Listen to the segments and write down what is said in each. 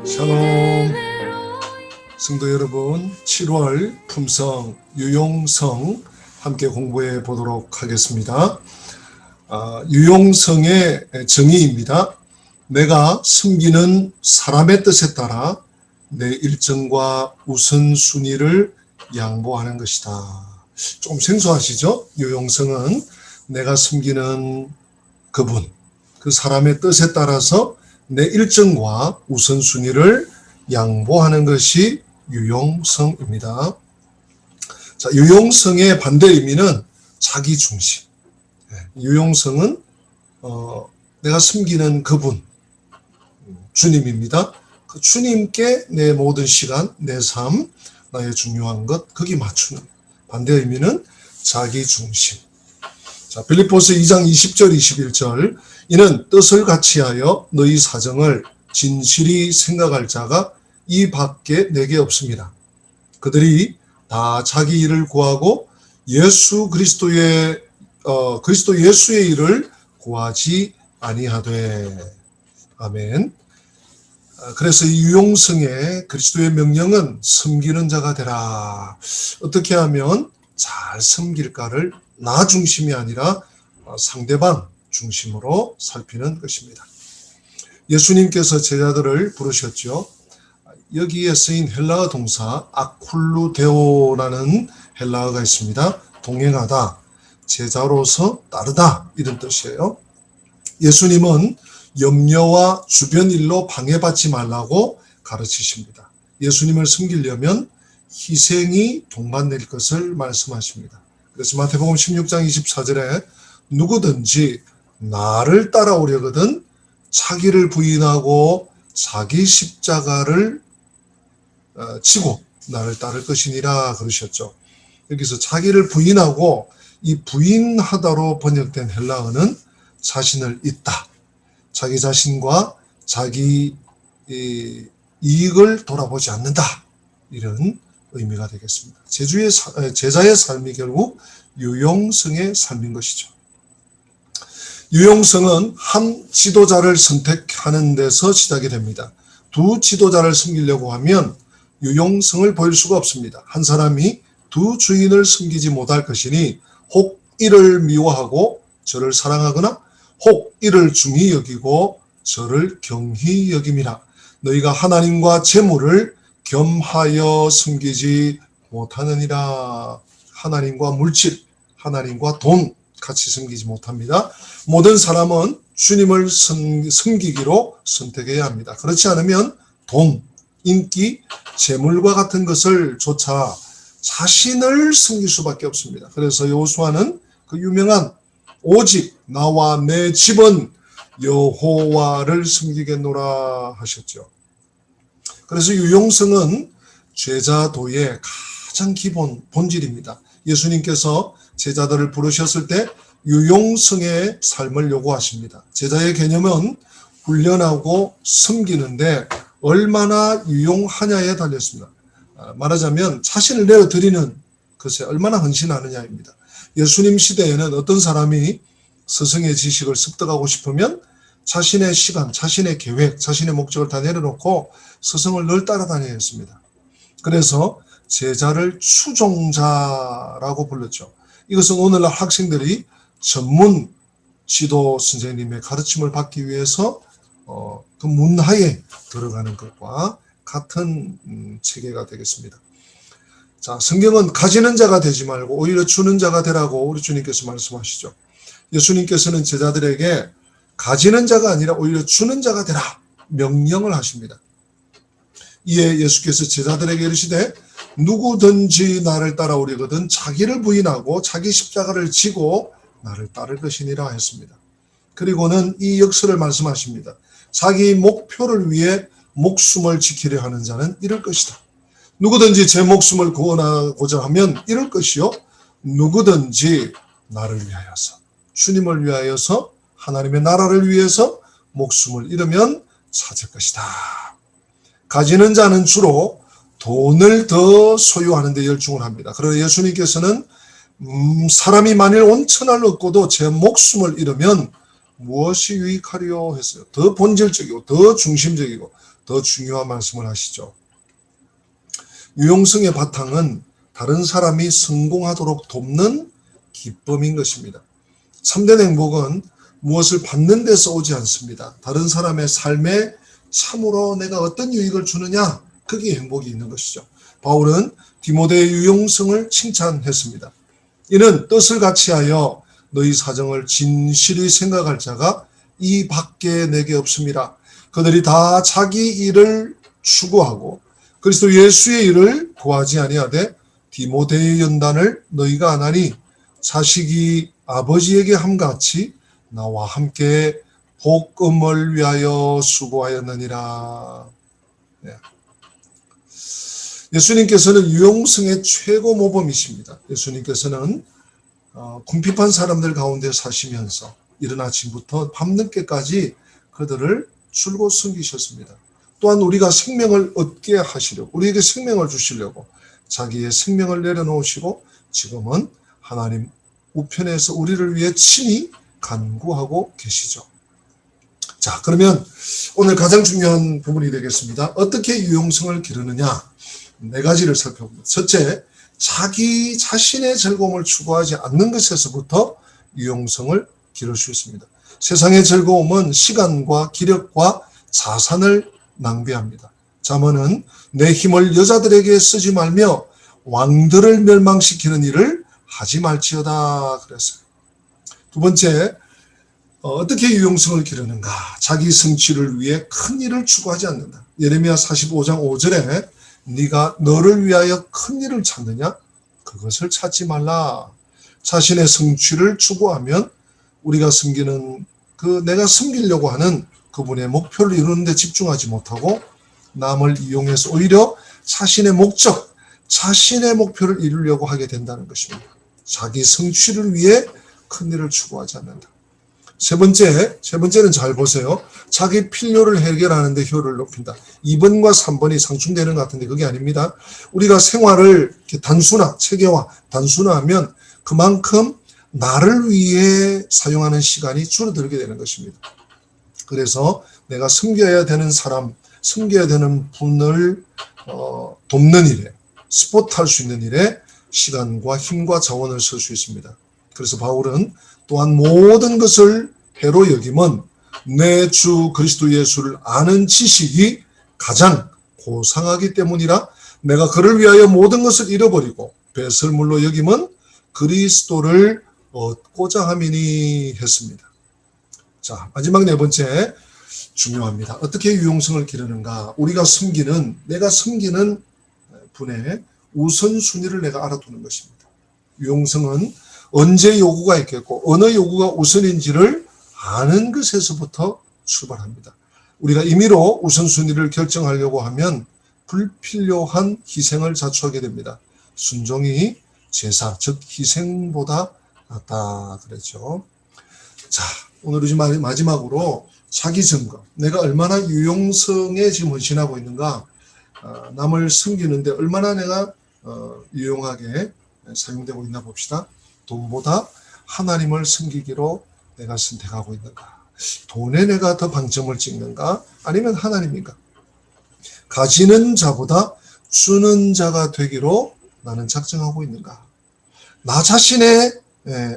샬롬 성도 여러분, 7월 품성 유용성 함께 공부해 보도록 하겠습니다. 유용성의 정의입니다. 내가 섬기는 사람의 뜻에 따라 내 일정과 우선순위를 양보하는 것이다. 조금 생소하시죠? 유용성은 내가 섬기는 그분, 그 사람의 뜻에 따라서 내 일정과 우선순위를 양보하는 것이 유용성입니다. 자, 유용성의 반대 의미는 자기중심. 유용성은 내가 섬기는 그분, 주님입니다. 그 주님께 내 모든 시간, 내 삶, 나의 중요한 것, 거기 맞추는. 반대 의미는 자기중심. 자, 빌립보서 2장 20절 21절 이는 뜻을 같이하여 너희 사정을 진실이 생각할 자가 이 밖에 내게 없습니다. 그들이 다 자기 일을 구하고 그리스도 예수의 일을 구하지 아니하되. 아멘. 그래서 이 유용성의 그리스도의 명령은 섬기는 자가 되라. 어떻게 하면 잘 섬길까를 나 중심이 아니라 상대방 중심으로 살피는 것입니다. 예수님께서 제자들을 부르셨죠. 여기에 쓰인 헬라어 동사 아쿨루데오라는 헬라어가 있습니다. 동행하다, 제자로서 따르다 이런 뜻이에요. 예수님은 염려와 주변 일로 방해받지 말라고 가르치십니다. 예수님을 섬기려면 희생이 동반될 것을 말씀하십니다. 그래서 마태복음 16장 24절에 누구든지 나를 따라오려거든 자기를 부인하고 자기 십자가를 지고 나를 따를 것이니라 그러셨죠. 여기서 자기를 부인하고 이 부인하다로 번역된 헬라어는 자신을 잇다, 자기 자신과 자기 이익을 돌아보지 않는다, 이런 의미가 되겠습니다. 제자의 삶이 결국 유용성의 삶인 것이죠. 유용성은 한 지도자를 선택하는 데서 시작이 됩니다. 두 지도자를 섬기려고 하면 유용성을 보일 수가 없습니다. 한 사람이 두 주인을 섬기지 못할 것이니 혹 이를 미워하고 저를 사랑하거나 혹 이를 중히 여기고 저를 경히 여김이라. 너희가 하나님과 재물을 겸하여 섬기지 못하느니라. 하나님과 물질, 하나님과 돈 같이 섬기지 못합니다. 모든 사람은 주님을 섬기기로 선택해야 합니다. 그렇지 않으면 돈, 인기, 재물과 같은 것을 조차 자신을 섬길 수밖에 없습니다. 그래서 여호수아는 그 유명한 오직 나와 내 집은 여호와를 섬기겠노라 하셨죠. 그래서 유용성은 제자도의 가장 기본 본질입니다. 예수님께서 제자들을 부르셨을 때 유용성의 삶을 요구하십니다. 제자의 개념은 훈련하고 섬기는데 얼마나 유용하냐에 달렸습니다. 말하자면 자신을 내어드리는 것에 얼마나 헌신하느냐입니다. 예수님 시대에는 어떤 사람이 스승의 지식을 습득하고 싶으면 자신의 시간, 자신의 계획, 자신의 목적을 다 내려놓고 스승을 늘 따라다녀야 했습니다. 그래서 제자를 추종자라고 불렀죠. 이것은 오늘날 학생들이 전문 지도 선생님의 가르침을 받기 위해서 그 문화에 들어가는 것과 같은 체계가 되겠습니다. 자, 성경은 가지는 자가 되지 말고 오히려 주는 자가 되라고 우리 주님께서 말씀하시죠. 예수님께서는 제자들에게 가지는 자가 아니라 오히려 주는 자가 되라 명령을 하십니다. 이에 예수께서 제자들에게 이르시되 누구든지 나를 따라오려거든 자기를 부인하고 자기 십자가를 지고 나를 따를 것이니라 했습니다. 그리고는 이 역설을 말씀하십니다. 자기 목표를 위해 목숨을 지키려 하는 자는 이럴 것이다. 누구든지 제 목숨을 구원하고자 하면 이럴 것이요. 누구든지 나를 위하여서, 주님을 위하여서, 하나님의 나라를 위해서 목숨을 잃으면 찾을 것이다. 가지는 자는 주로 돈을 더 소유하는 데 열중을 합니다. 그러나 예수님께서는 사람이 만일 온천을 얻고도 제 목숨을 잃으면 무엇이 유익하리요 했어요. 더 본질적이고 더 중심적이고 더 중요한 말씀을 하시죠. 유용성의 바탕은 다른 사람이 성공하도록 돕는 기쁨인 것입니다. 참된 행복은 무엇을 받는 데서 오지 않습니다. 다른 사람의 삶에 참으로 내가 어떤 유익을 주느냐, 거기에 행복이 있는 것이죠. 바울은 디모데의 유용성을 칭찬했습니다. 이는 뜻을 같이하여 너희 사정을 진실히 생각할 자가 이 밖에 내게 없습니다. 그들이 다 자기 일을 추구하고 그리스도 예수의 일을 구하지 아니하되 디모데의 연단을 너희가 안 하니 자식이 아버지에게 함같이 나와 함께 복음을 위하여 수고하였느니라. 네. 예수님께서는 유용성의 최고 모범이십니다. 예수님께서는 궁핍한 사람들 가운데 사시면서 이른 아침부터 밤늦게까지 그들을 줄곧 섬기셨습니다. 또한 우리가 생명을 얻게 하시려고, 우리에게 생명을 주시려고 자기의 생명을 내려놓으시고 지금은 하나님 우편에서 우리를 위해 친히 간구하고 계시죠. 자, 그러면 오늘 가장 중요한 부분이 되겠습니다. 어떻게 유용성을 기르느냐? 네 가지를 살펴봅니다. 첫째, 자기 자신의 즐거움을 추구하지 않는 것에서부터 유용성을 기를 수 있습니다. 세상의 즐거움은 시간과 기력과 자산을 낭비합니다. 잠언은 내 힘을 여자들에게 쓰지 말며 왕들을 멸망시키는 일을 하지 말지어다 그랬어요. 두 번째, 어떻게 유용성을 기르는가? 자기 성취를 위해 큰 일을 추구하지 않는다. 예레미야 45장 5절에 네가 너를 위하여 큰 일을 찾느냐? 그것을 찾지 말라. 자신의 성취를 추구하면 우리가 섬기는 내가 섬기려고 하는 그분의 목표를 이루는 데 집중하지 못하고 남을 이용해서 오히려 자신의 목적, 자신의 목표를 이루려고 하게 된다는 것입니다. 자기 성취를 위해 큰 일을 추구하지 않는다. 세 번째는 잘 보세요. 자기 필요를 해결하는 데 효율을 높인다. 2번과 3번이 상충되는 것 같은데 그게 아닙니다. 우리가 생활을 이렇게 체계화, 단순화하면 그만큼 나를 위해 사용하는 시간이 줄어들게 되는 것입니다. 그래서 내가 섬겨야 되는 사람, 섬겨야 되는 분을 돕는 일에, 스포트할 수 있는 일에 시간과 힘과 자원을 쓸 수 있습니다. 그래서 바울은 또한 모든 것을 해로 여김은 내 주 그리스도 예수를 아는 지식이 가장 고상하기 때문이라 내가 그를 위하여 모든 것을 잃어버리고 배설물로 여김은 그리스도를 얻고자 함이니 했습니다. 자, 마지막 네 번째 중요합니다. 어떻게 유용성을 기르는가? 내가 섬기는 분의 우선순위를 내가 알아두는 것입니다. 유용성은 언제 요구가 있겠고 어느 요구가 우선인지를 아는 것에서부터 출발합니다. 우리가 임의로 우선순위를 결정하려고 하면 불필요한 희생을 자초하게 됩니다. 순종이 제사, 즉 희생보다 낫다 그랬죠. 자, 오늘 이제 마지막으로 자기 점검. 내가 얼마나 유용성에 지금 헌신하고 있는가? 남을 섬기는데 얼마나 내가 유용하게 사용되고 있나 봅시다. 돈보다 하나님을 섬기기로 내가 선택하고 있는가? 돈에 내가 더 방점을 찍는가? 아니면 하나님인가? 가지는 자보다 주는 자가 되기로 나는 작정하고 있는가? 나 자신의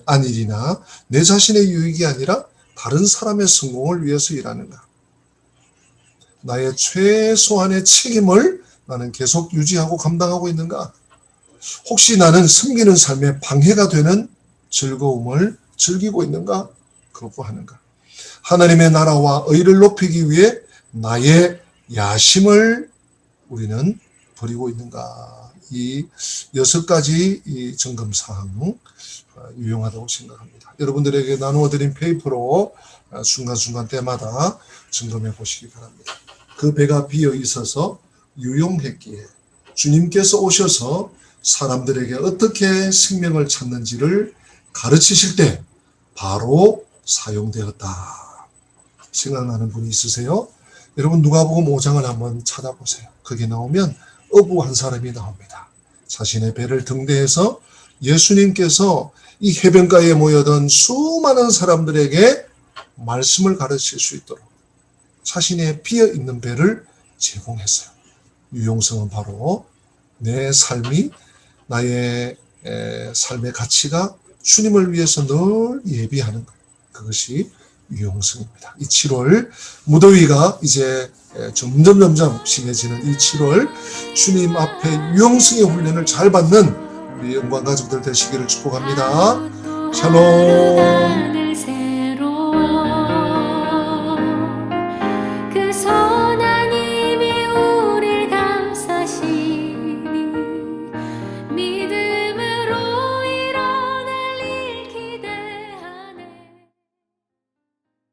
안일이나 내 자신의 유익이 아니라 다른 사람의 성공을 위해서 일하는가? 나의 최소한의 책임을 나는 계속 유지하고 감당하고 있는가? 혹시 나는 섬기는 삶에 방해가 되는 즐거움을 즐기고 있는가? 거부하는가? 하나님의 나라와 의를 높이기 위해 나의 야심을 우리는 버리고 있는가? 이 6가지 이 점검사항 유용하다고 생각합니다. 여러분들에게 나누어 드린 페이퍼로 순간순간 때마다 점검해 보시기 바랍니다. 그 배가 비어 있어서 유용했기에 주님께서 오셔서 사람들에게 어떻게 생명을 찾는지를 가르치실 때 바로 사용되었다. 생각나는 분이 있으세요? 여러분 누가복음 5장을 한번 찾아보세요. 거기 나오면 어부 한 사람이 나옵니다. 자신의 배를 등대해서 예수님께서 이 해변가에 모여든 수많은 사람들에게 말씀을 가르칠 수 있도록 자신의 비어있는 배를 제공했어요. 유용성은 바로 내 삶이, 나의 삶의 가치가 주님을 위해서 늘 예비하는 것, 그것이 유용성입니다. 이 7월 무더위가 이제 점점 심해지는 이 7월 주님 앞에 유용성의 훈련을 잘 받는 우리 영광 가족들 되시기를 축복합니다. 샬롬.